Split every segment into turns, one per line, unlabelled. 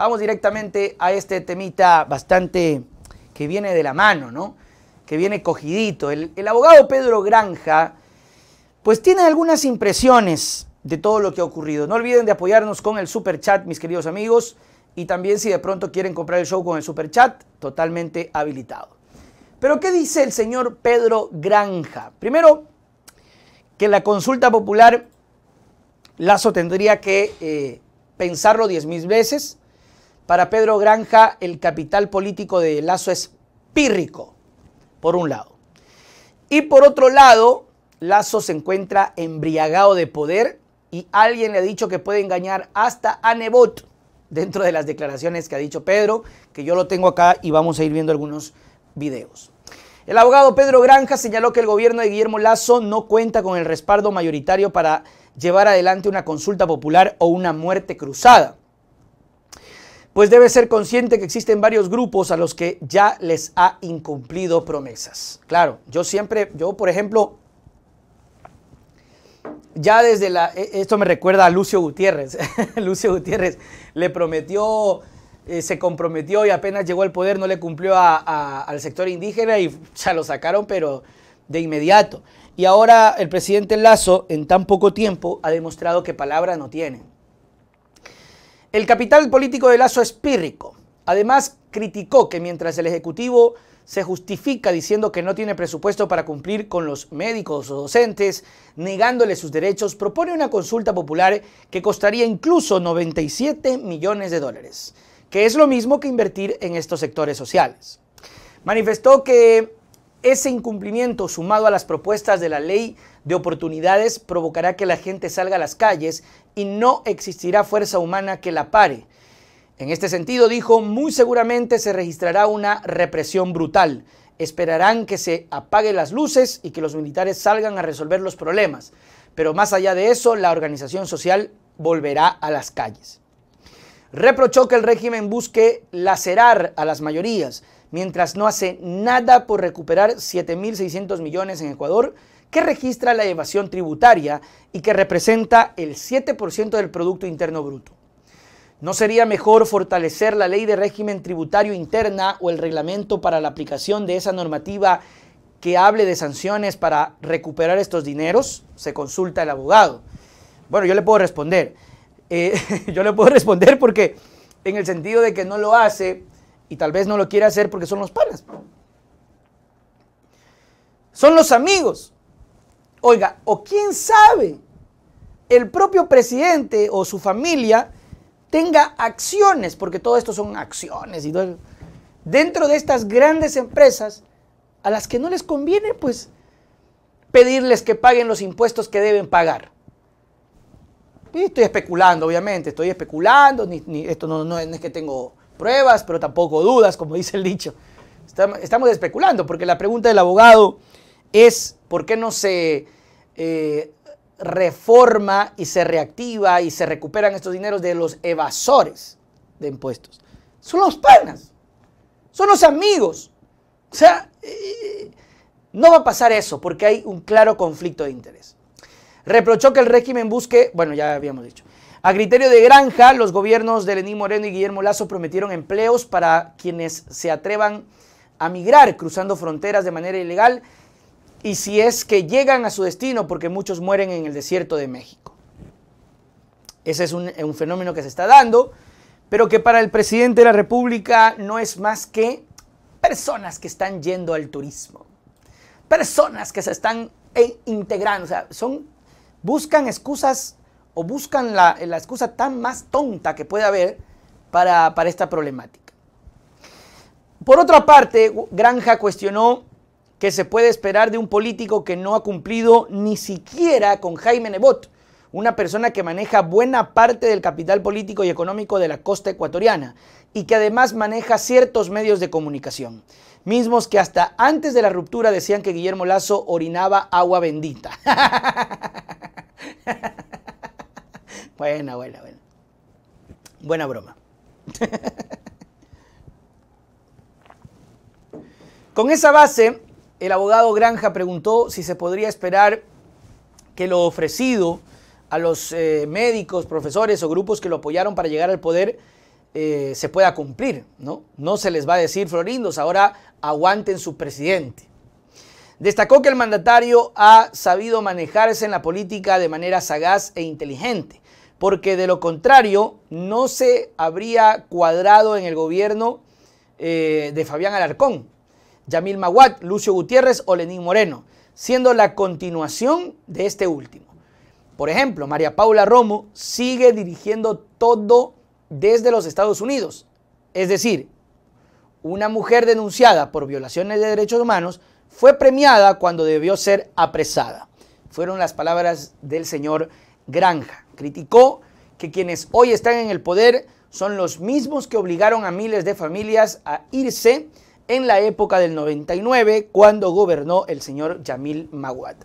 vamos directamente a este temita bastante que viene de la mano, ¿no? Que viene cogidito. El abogado Pedro Granja, pues tiene algunas impresiones de todo lo que ha ocurrido. No olviden de apoyarnos con el super chat, mis queridos amigos, y también si de pronto quieren comprar el show con el super chat, totalmente habilitado. Pero ¿qué dice el señor Pedro Granja? Primero, que la consulta popular, Lasso tendría que pensarlo 10.000 veces. Para Pedro Granja, el capital político de Lasso es pírrico, por un lado. Y por otro lado, Lasso se encuentra embriagado de poder y alguien le ha dicho que puede engañar hasta a Nebot, dentro de las declaraciones que ha dicho Pedro, que yo lo tengo acá y vamos a ir viendo algunos videos. El abogado Pedro Granja señaló que el gobierno de Guillermo Lasso no cuenta con el respaldo mayoritario para llevar adelante una consulta popular o una muerte cruzada, pues debe ser consciente que existen varios grupos a los que ya les ha incumplido promesas. Claro, yo por ejemplo, ya desde esto me recuerda a Lucio Gutiérrez. Lucio Gutiérrez le prometió, se comprometió y apenas llegó al poder no le cumplió al sector indígena y ya lo sacaron, pero de inmediato. Y ahora el presidente Lasso, en tan poco tiempo, ha demostrado que palabra no tiene. El capital político de Lasso es pírrico. Además, criticó que mientras el Ejecutivo se justifica diciendo que no tiene presupuesto para cumplir con los médicos o docentes, negándole sus derechos, propone una consulta popular que costaría incluso 97 millones de dólares, que es lo mismo que invertir en estos sectores sociales. Manifestó que ese incumplimiento, sumado a las propuestas de la ley de oportunidades, provocará que la gente salga a las calles y no existirá fuerza humana que la pare. En este sentido, dijo, muy seguramente se registrará una represión brutal. Esperarán que se apaguen las luces y que los militares salgan a resolver los problemas. Pero más allá de eso, la organización social volverá a las calles. Reprochó que el régimen busque lacerar a las mayorías, mientras no hace nada por recuperar 7.600 millones en Ecuador, que registra la evasión tributaria y que representa el 7% del Producto Interno Bruto. ¿No sería mejor fortalecer la ley de régimen tributario interna o el reglamento para la aplicación de esa normativa que hable de sanciones para recuperar estos dineros? Se consulta el abogado. Bueno, yo le puedo responder. Yo le puedo responder porque en el sentido de que no lo hace y tal vez no lo quiere hacer porque son los panas. Son los amigos. Oiga, o quién sabe, el propio presidente o su familia tenga acciones, porque todo esto son acciones y todo, dentro de estas grandes empresas a las que no les conviene pues pedirles que paguen los impuestos que deben pagar. Y estoy especulando, obviamente, estoy especulando, esto no es que tengo pruebas, pero tampoco dudas, como dice el dicho. Estamos especulando, porque la pregunta del abogado es ¿por qué no se reforma y se reactiva y se recuperan estos dineros de los evasores de impuestos? Son los panas, son los amigos. O sea, no va a pasar eso porque hay un claro conflicto de interés. Reprochó que el régimen busque, bueno, ya habíamos dicho. A criterio de Granja, los gobiernos de Lenín Moreno y Guillermo Lasso prometieron empleos para quienes se atrevan a migrar cruzando fronteras de manera ilegal y si es que llegan a su destino, porque muchos mueren en el desierto de México. Ese es un fenómeno que se está dando, pero que para el presidente de la República no es más que personas que están yendo al turismo, personas que se están integrando, o sea, buscan excusas o buscan la excusa tan más tonta que puede haber para esta problemática. Por otra parte, Granja cuestionó que se puede esperar de un político que no ha cumplido ni siquiera con Jaime Nebot, una persona que maneja buena parte del capital político y económico de la costa ecuatoriana y que además maneja ciertos medios de comunicación, mismos que hasta antes de la ruptura decían que Guillermo Lasso orinaba agua bendita. Buena. Buena broma. Con esa base, el abogado Granja preguntó si se podría esperar que lo ofrecido a los médicos, profesores o grupos que lo apoyaron para llegar al poder se pueda cumplir, ¿no? No se les va a decir, florindos, ahora aguanten su presidente. Destacó que el mandatario ha sabido manejarse en la política de manera sagaz e inteligente, porque de lo contrario no se habría cuadrado en el gobierno de Fabián Alarcón, Yamil Maguad, Lucio Gutiérrez o Lenín Moreno, siendo la continuación de este último. Por ejemplo, María Paula Romo sigue dirigiendo todo desde los Estados Unidos. Es decir, una mujer denunciada por violaciones de derechos humanos fue premiada cuando debió ser apresada. Fueron las palabras del señor Granja. Criticó que quienes hoy están en el poder son los mismos que obligaron a miles de familias a irse en la época del 99, cuando gobernó el señor Yamil Maguad.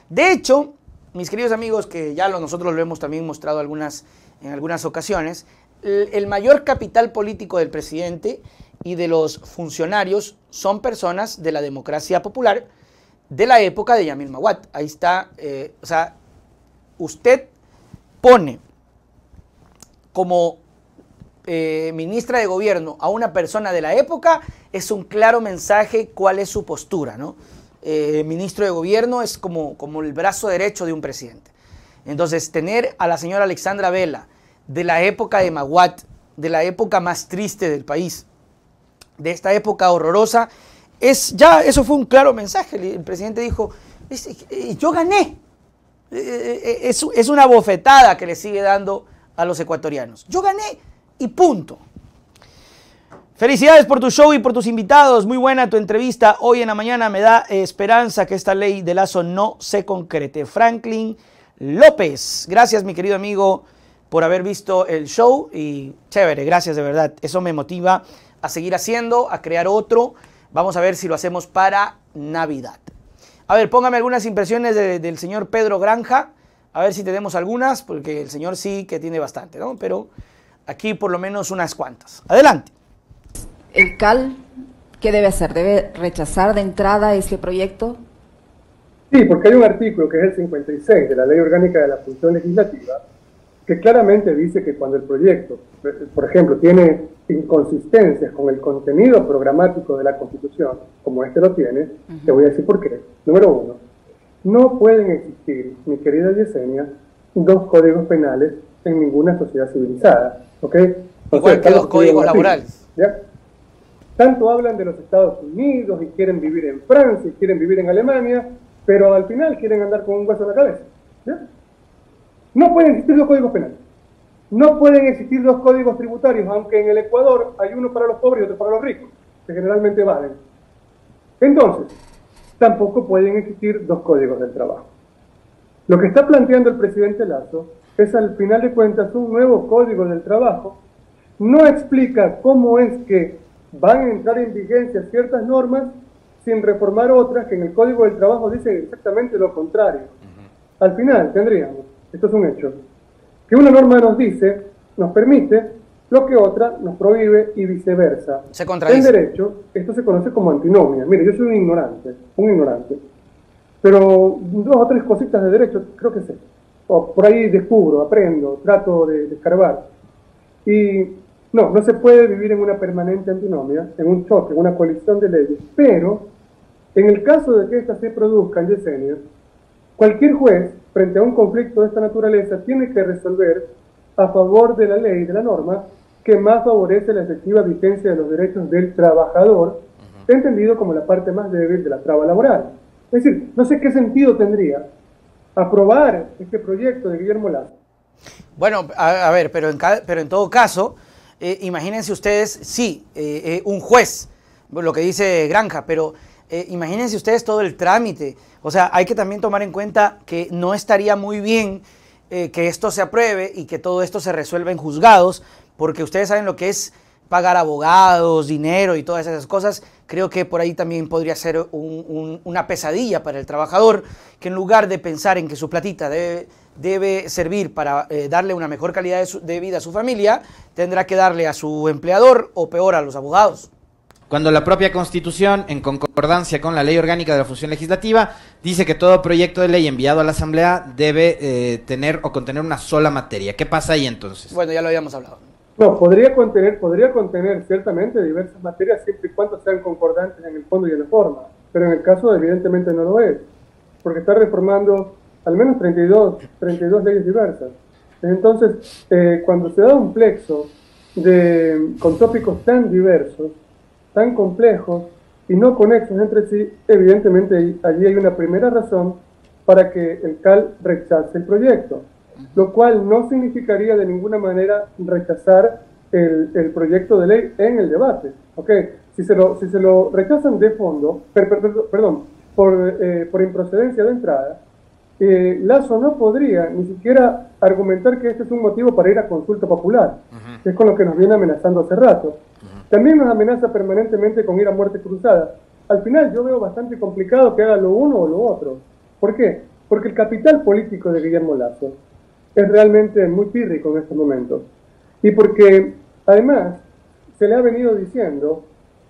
De hecho, mis queridos amigos, que ya nosotros lo hemos también mostrado en algunas ocasiones, el mayor capital político del presidente y de los funcionarios son personas de la democracia popular de la época de Yamil Maguad. Ahí está, o sea, usted pone como ministra de gobierno a una persona de la época, es un claro mensaje cuál es su postura, ¿no? Ministro de gobierno es como el brazo derecho de un presidente. Entonces, tener a la señora Alexandra Vela de la época de Maguad, de la época más triste del país, de esta época horrorosa, eso fue un claro mensaje. El presidente dijo, yo gané. Es una bofetada que le sigue dando a los ecuatorianos. Yo gané y punto. Felicidades por tu show y por tus invitados. Muy buena tu entrevista hoy en la mañana. Me da esperanza que esta ley de Lazo no se concrete. Franklin López. Gracias, mi querido amigo, por haber visto el show. Y chévere, gracias de verdad. Eso me motiva a seguir haciendo, a crear otro. Vamos a ver si lo hacemos para Navidad. A ver, póngame algunas impresiones del señor Pedro Granja. A ver si tenemos algunas, porque el señor sí que tiene bastante, ¿no? Pero aquí por lo menos unas cuantas. Adelante.
¿El CAL qué debe hacer? ¿Debe rechazar de entrada este proyecto?
Sí, porque hay un artículo que es el 56 de la Ley Orgánica de la Función Legislativa que claramente dice que cuando el proyecto, por ejemplo, tiene inconsistencias con el contenido programático de la Constitución, como este lo tiene, te voy a decir por qué. Número uno, no pueden existir, mi querida Yesenia, dos códigos penales en ninguna sociedad civilizada, ¿ok?
Igual que dos códigos laborales.
¿Ya? Tanto hablan de los Estados Unidos y quieren vivir en Francia y quieren vivir en Alemania, pero al final quieren andar con un hueso en la cabeza. ¿Ya? No pueden existir dos códigos penales. No pueden existir dos códigos tributarios, aunque en el Ecuador hay uno para los pobres y otro para los ricos, que generalmente valen. Entonces, tampoco pueden existir dos códigos del trabajo. Lo que está planteando el presidente Lasso es, al final de cuentas, un nuevo código del trabajo. No explica cómo es que van a entrar en vigencia ciertas normas sin reformar otras que en el Código del Trabajo dicen exactamente lo contrario. Al final tendríamos, esto es un hecho, que una norma nos dice, nos permite, lo que otra nos prohíbe y viceversa.
Se contradice.
En derecho, esto se conoce como antinomia. Mire, yo soy un ignorante, pero dos o tres cositas de derecho creo que sé. O por ahí descubro, aprendo, trato de escarbar. Y no se puede vivir en una permanente antinomia, en un choque, en una colisión de leyes, pero en el caso de que éstas se produzcan, Yesenia, cualquier juez, frente a un conflicto de esta naturaleza, tiene que resolver a favor de la ley, de la norma, que más favorece la efectiva vigencia de los derechos del trabajador, entendido como la parte más débil de la traba laboral. Es decir, no sé qué sentido tendría aprobar este proyecto de Guillermo Lasso.
Bueno, a ver, pero en todo caso, imagínense ustedes, sí, un juez, lo que dice Granja, pero imagínense ustedes todo el trámite. O sea, hay que también tomar en cuenta que no estaría muy bien que esto se apruebe y que todo esto se resuelva en juzgados, porque ustedes saben lo que es pagar abogados, dinero y todas esas cosas. Creo que por ahí también podría ser una pesadilla para el trabajador, que en lugar de pensar en que su platita debe servir para darle una mejor calidad de vida a su familia, tendrá que darle a su empleador o peor a los abogados.
Cuando la propia Constitución, en concordancia con la Ley Orgánica de la Función Legislativa, dice que todo proyecto de ley enviado a la Asamblea debe tener o contener una sola materia. ¿Qué pasa ahí entonces?
Bueno, ya lo habíamos hablado.
No, podría contener ciertamente diversas materias siempre y cuando sean concordantes en el fondo y en la forma, pero en el caso evidentemente no lo es, porque está reformando al menos 32 leyes diversas. Entonces, cuando se da un plexo con tópicos tan diversos, tan complejos y no conexos entre sí, evidentemente allí hay una primera razón para que el CAL rechace el proyecto, lo cual no significaría de ninguna manera rechazar el proyecto de ley en el debate. ¿Okay? Si se lo rechazan de fondo, perdón, por improcedencia de entrada, Lasso no podría ni siquiera argumentar que este es un motivo para ir a consulta popular, que es con lo que nos viene amenazando hace rato. También nos amenaza permanentemente con ir a muerte cruzada. Al final yo veo bastante complicado que haga lo uno o lo otro. ¿Por qué? Porque el capital político de Guillermo Lasso es realmente muy pírrico en estos momentos. Y porque, además, se le ha venido diciendo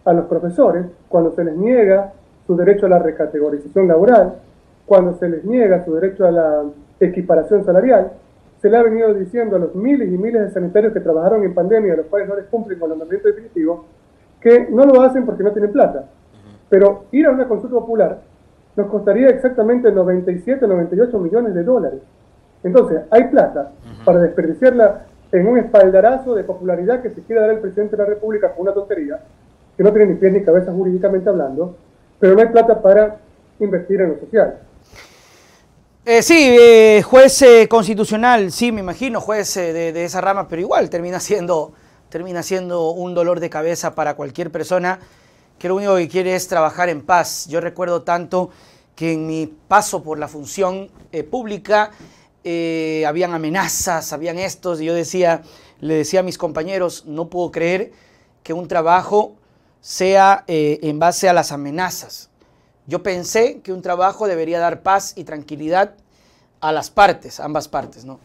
a los profesores, cuando se les niega su derecho a la recategorización laboral, cuando se les niega su derecho a la equiparación salarial, se le ha venido diciendo a los miles y miles de sanitarios que trabajaron en pandemia, a los cuales no les cumplen con los nombramientos definitivos, que no lo hacen porque no tienen plata. Pero ir a una consulta popular nos costaría exactamente 97, 98 millones de dólares. Entonces, hay plata para desperdiciarla en un espaldarazo de popularidad que se quiere dar el presidente de la República con una tontería, que no tiene ni pies ni cabeza jurídicamente hablando, pero no hay plata para invertir en lo social.
Sí, juez constitucional, sí, me imagino, juez de esa rama, pero igual termina siendo un dolor de cabeza para cualquier persona que lo único que quiere es trabajar en paz. Yo recuerdo tanto que en mi paso por la función pública habían amenazas, habían estos, y yo le decía a mis compañeros, no puedo creer que un trabajo sea en base a las amenazas. Yo pensé que un trabajo debería dar paz y tranquilidad a las partes, ambas partes, ¿no?